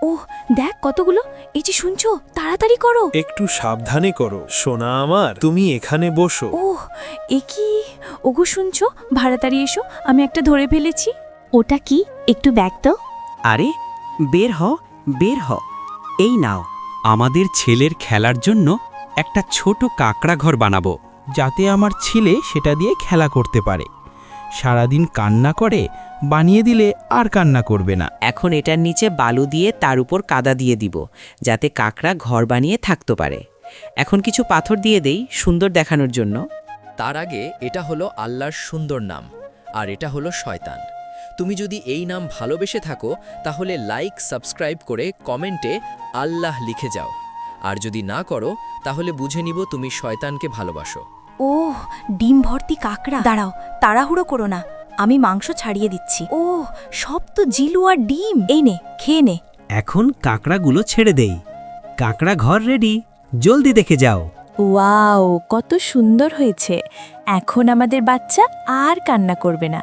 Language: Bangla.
ওহ, দেখ কতগুলো। এই যে শুনছো, তাড়াতাড়ি করো। একটু সাবধানে করো সোনা আমার, তুমি এখানে বসো। ওহ, এ কি? ওগো শুনছো, ভাড়াতাড়ি এসো, আমি একটা ধরে ফেলেছি। ওটা কি? একটু দেখ তো। আরে বের হ, বের হ। এই নাও, আমাদের ছেলের খেলার জন্য একটা ছোট কাকড়া ঘর বানাবো, যাতে আমার ছেলে সেটা দিয়ে খেলা করতে পারে। সারাদিন কান্না করে, বানিয়ে দিলে আর কান্না করবে না। এখন এটার নিচে বালু দিয়ে তার উপর কাদা দিয়ে দিব, যাতে কাকড়া ঘর বানিয়ে থাকতে পারে। এখন কিছু পাথর দিয়ে দেই সুন্দর দেখানোর জন্য। তার আগে এটা হলো আল্লাহর সুন্দর নাম, আর এটা হলো শয়তান। তুমি যদি এই নাম ভালোবেসে থাকো তাহলে লাইক সাবস্ক্রাইব করে কমেন্টে আল্লাহ লিখে যাও, আর যদি না করো তাহলে বুঝে নিব তুমি শয়তানকে ভালোবাসো। ওহ, ডিম ভর্তি কাকড়া। দাঁড়াও, তাড়াহুড়ো করো না, আমি মাংস ছাড়িয়ে দিচ্ছি। ওহ, সব তো জিলু আর ডিম। এই নে, খেয়ে নে। এখন কাকড়াগুলো ছেড়ে দেই। কাকড়া ঘর রেডি, জলদি দেখে যাও। ওয়াও, কত সুন্দর হয়েছে। এখন আমাদের বাচ্চা আর কান্না করবে না।